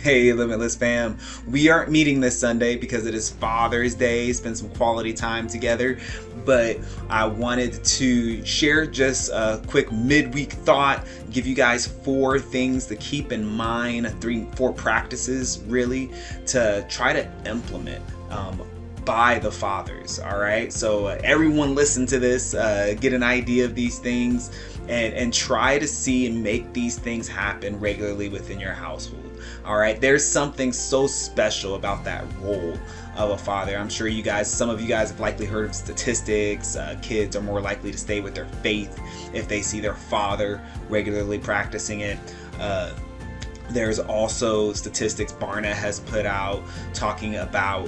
Hey, Limitless fam. We aren't meeting this Sunday because it is Father's Day, spend some quality time together. But I wanted to share just a quick midweek thought, give you guys 4 things to keep in mind, 4 practices really to try to implement. By the fathers. All right, so everyone listen to this, get an idea of these things, and try to see and make these things happen regularly within your household. All right, there's something so special about that role of a father. I'm sure some of you guys have likely heard of statistics. Kids are more likely to stay with their faith if they see their father regularly practicing it. There's also statistics Barna has put out talking about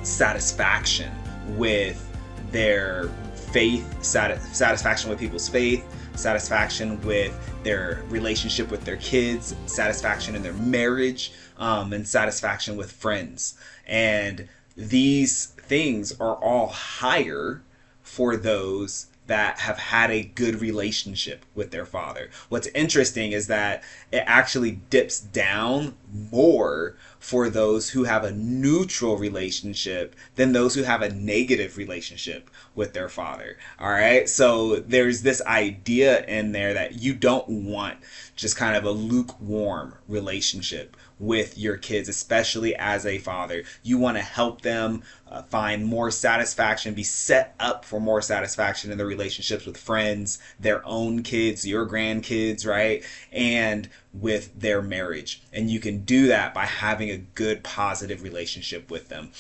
satisfaction with their faith, satisfaction with people's faith, satisfaction with their relationship with their kids, satisfaction in their marriage, and satisfaction with friends. And these things are all higher for those that have had a good relationship with their father. What's interesting is that it actually dips down more for those who have a neutral relationship than those who have a negative relationship with their father. All right. So there's this idea in there that you don't want just kind of a lukewarm relationship with your kids, especially as a father. You want to help them find more satisfaction, be set up for more satisfaction in their relationships with friends, their own kids, your grandkids, right? And with their marriage. And you can do that by having a good, positive relationship with them.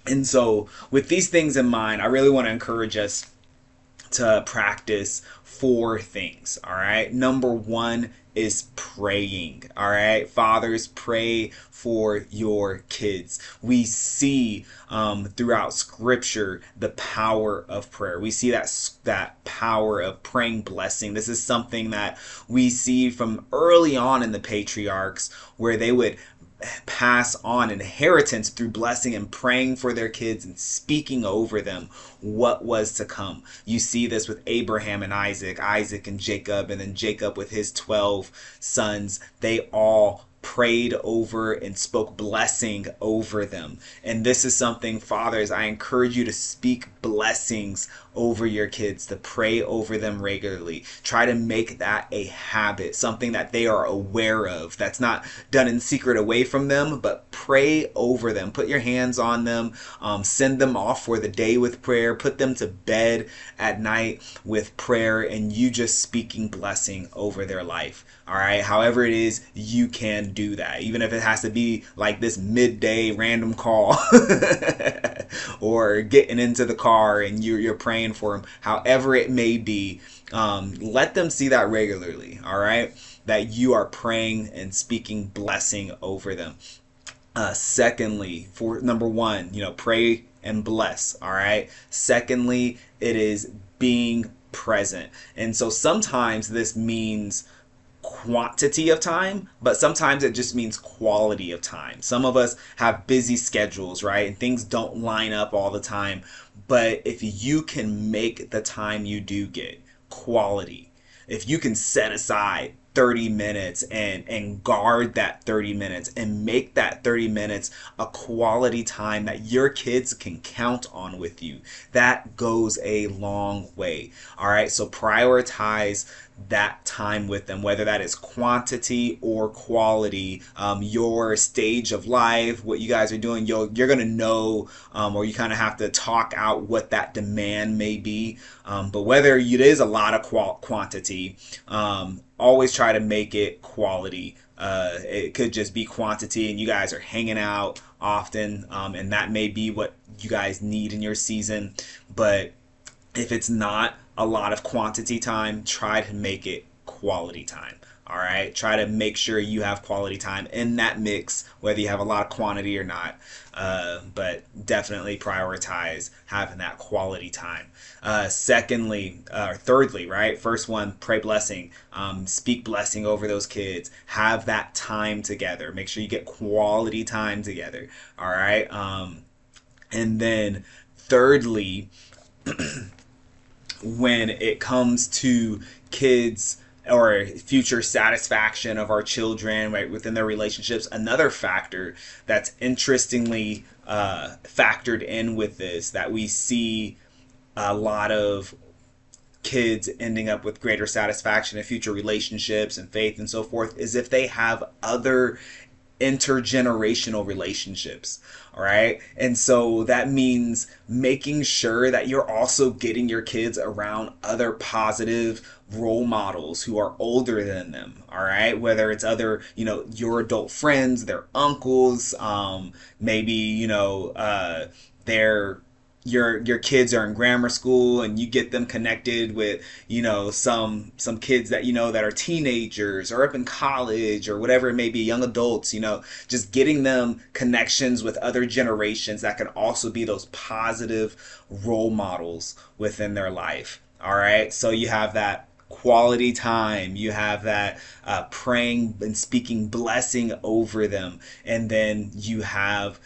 And so, with these things in mind, I really want to encourage us to practice 4 things. All right. Number 1 is praying. All right. Fathers, pray for your kids. We see throughout scripture the power of prayer. We see that power of praying blessing. This is something that we see from early on in the patriarchs, where they would pass on inheritance through blessing and praying for their kids and speaking over them what was to come. You see this with Abraham and Isaac and Jacob, and then Jacob with his 12 sons. They all prayed over and spoke blessing over them. And this is something, fathers, I encourage you to speak blessings over your kids, to pray over them regularly. Try to make that a habit, something that they are aware of, that's not done in secret away from them, but pray over them. Put your hands on them, send them off for the day with prayer, put them to bed at night with prayer, and you just speaking blessing over their life. All right, however it is, you can do that, even if it has to be like this midday random call or getting into the car and you're praying for them. However it may be, let them see that regularly. All right, that you are praying and speaking blessing over them. Secondly, for number 1, pray and bless. All right. Secondly, it is being present. And so sometimes this means quantity of time, but sometimes it just means quality of time. Some of us have busy schedules, right? And things don't line up all the time. But if you can make the time you do get quality, if you can set aside 30 minutes and guard that 30 minutes and make that 30 minutes a quality time that your kids can count on with you, that goes a long way. All right, so prioritize that time with them, whether that is quantity or quality. Your stage of life, what you guys are doing, you're gonna know, or you kind of have to talk out what that demand may be. But whether it is a lot of quantity, always try to make it quality. It could just be quantity and you guys are hanging out often, and that may be what you guys need in your season. But if it's not a lot of quantity time, try to make it quality time. All right, try to make sure you have quality time in that mix, whether you have a lot of quantity or not. But definitely prioritize having that quality time. Thirdly, right? First one, pray blessing, speak blessing over those kids. Have that time together. Make sure you get quality time together. All right, and then thirdly, when it comes to kids or future satisfaction of our children, right, within their relationships. Another factor that's interestingly factored in with this, that we see a lot of kids ending up with greater satisfaction in future relationships and faith and so forth, is if they have other intergenerational relationships. All right. And so that means making sure that you're also getting your kids around other positive role models who are older than them. All right. Whether it's other, your adult friends, their uncles, maybe, their your kids are in grammar school and you get them connected with some kids that that are teenagers or up in college or whatever it may be, young adults, just getting them connections with other generations that can also be those positive role models within their life. All right, so you have that quality time, you have that praying and speaking blessing over them, and then you have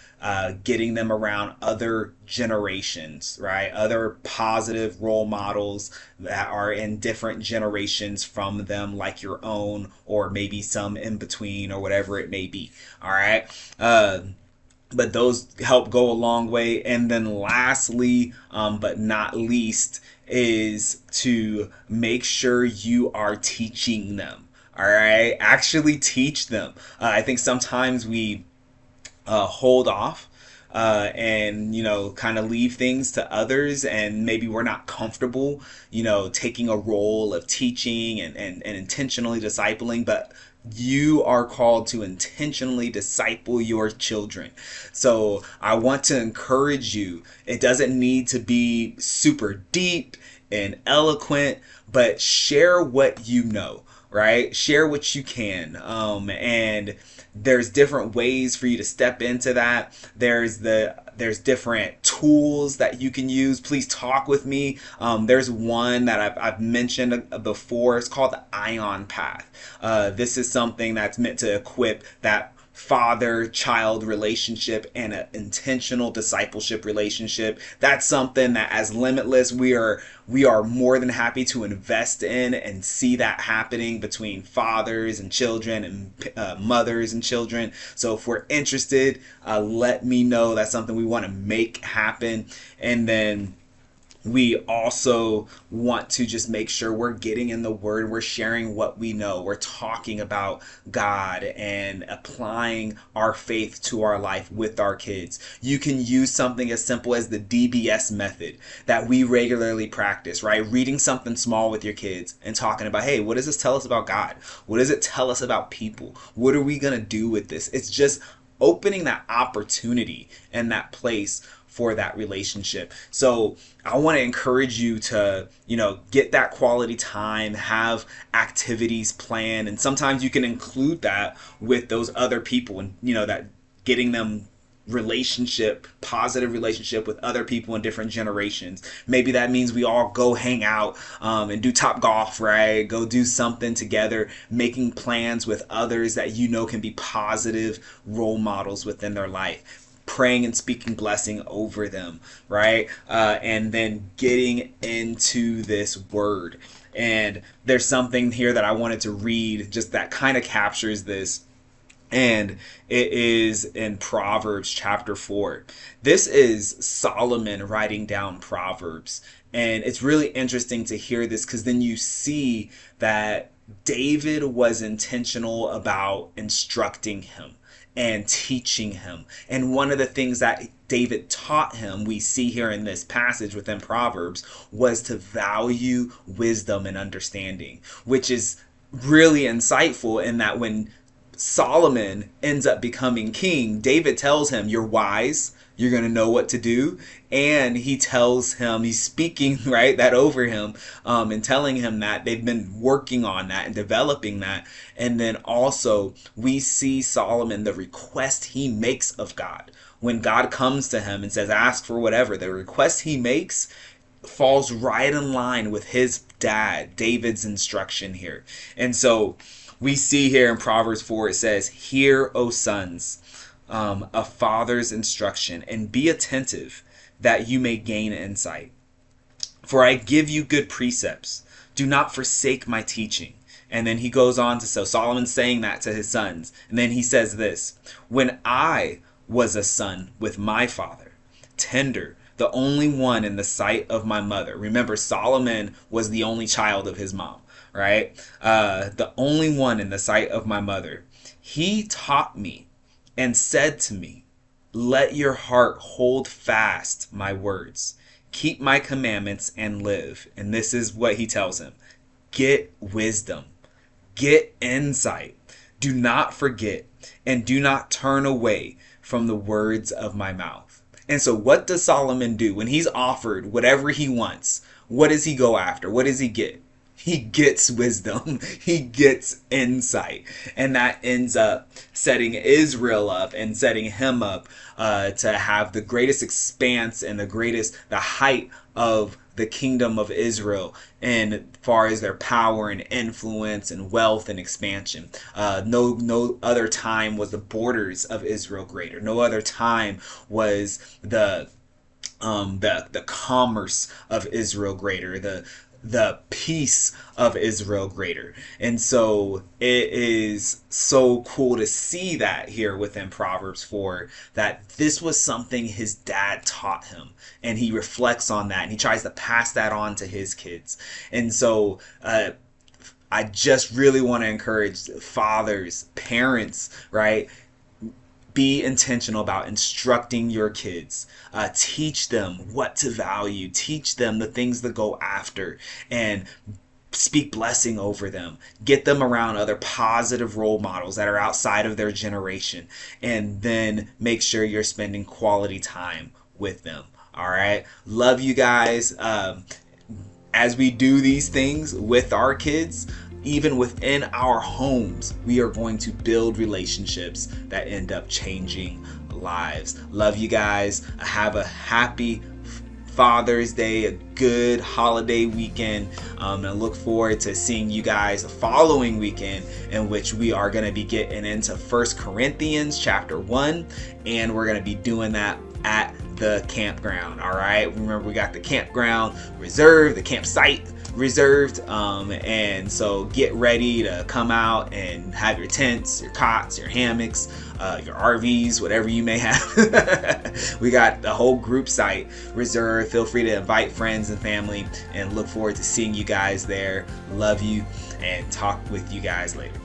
getting them around other generations, right? Other positive role models that are in different generations from them, like your own, or maybe some in between, or whatever it may be. All right. But those help go a long way. And then lastly, but not least, is to make sure you are teaching them. All right, actually teach them. I think sometimes we hold off and kind of leave things to others, and maybe we're not comfortable taking a role of teaching and intentionally discipling. But you are called to intentionally disciple your children. So I want to encourage you. It doesn't need to be super deep and eloquent, but share what you know, right? Share what you can. And there's different ways for you to step into that. There's different tools that you can use. Please talk with me. There's one that I've mentioned before. It's called the Ion Path. This is something that's meant to equip that father-child relationship and an intentional discipleship relationship. That's something that, as Limitless, we are more than happy to invest in and see that happening between fathers and children and mothers and children. So if we're interested, let me know. That's something we want to make happen. And then we also want to just make sure we're getting in the word, we're sharing what we know, we're talking about God and applying our faith to our life with our kids. You can use something as simple as the DBS method that we regularly practice, right? Reading something small with your kids and talking about, hey, what does this tell us about God? What does it tell us about people? What are we going to do with this? It's just opening that opportunity and that place for that relationship. So I want to encourage you to, get that quality time, have activities planned, and sometimes you can include that with those other people, and that getting them positive relationship with other people in different generations. Maybe that means we all go hang out and do top golf, right? Go do something together, making plans with others that can be positive role models within their life, praying and speaking blessing over them, right? And then getting into this word. And there's something here that I wanted to read just that kind of captures this. And it is in Proverbs chapter 4. This is Solomon writing down Proverbs. And it's really interesting to hear this, because then you see that David was intentional about instructing him and teaching him. And one of the things that David taught him, we see here in this passage within Proverbs, was to value wisdom and understanding, which is really insightful in that when Solomon ends up becoming king, David tells him, you're wise, you're going to know what to do. And he tells him, he's speaking right that over him, and telling him that they've been working on that and developing that. And then also we see Solomon, the request he makes of God. When God comes to him and says, ask for whatever, the request he makes falls right in line with his dad, David's instruction here. And so we see here in Proverbs 4, it says, hear, O sons, a father's instruction, and be attentive that you may gain insight. For I give you good precepts. Do not forsake my teaching. And then he goes on to, so Solomon's saying that to his sons. And then he says this: when I was a son with my father, tender, the only one in the sight of my mother. Remember, Solomon was the only child of his mom, right? The only one in the sight of my mother. He taught me and said to me, let your heart hold fast my words. Keep my commandments and live. And this is what he tells him. Get wisdom. Get insight. Do not forget and do not turn away from the words of my mouth. And so what does Solomon do when he's offered whatever he wants? What does he go after? What does he get? He gets wisdom. He gets insight. And that ends up setting Israel up and setting him up to have the greatest expanse and the height of the kingdom of Israel, and as far as their power and influence and wealth and expansion. No other time was the borders of Israel greater. No other time was the commerce of Israel greater. The peace of Israel greater. And so it is so cool to see that here within Proverbs 4, that this was something his dad taught him, and he reflects on that and he tries to pass that on to his kids. And so I just really want to encourage fathers, parents, right? Be intentional about instructing your kids. Teach them what to value. Teach them the things to go after, and speak blessing over them. Get them around other positive role models that are outside of their generation, and then make sure you're spending quality time with them. All right. Love you guys. As we do these things with our kids, even within our homes, we are going to build relationships that end up changing lives. Love you guys. Have a happy Father's Day, a good holiday weekend. I look forward to seeing you guys the following weekend, in which we are going to be getting into 1 Corinthians chapter 1, and we're going to be doing that at the campground. All right. Remember, we got the campground reserved, the campsite reserved, and so get ready to come out and have your tents, your cots, your hammocks, your RVs, whatever you may have. We got the whole group site reserved. Feel free to invite friends and family, and look forward to seeing you guys there. Love you, and talk with you guys later.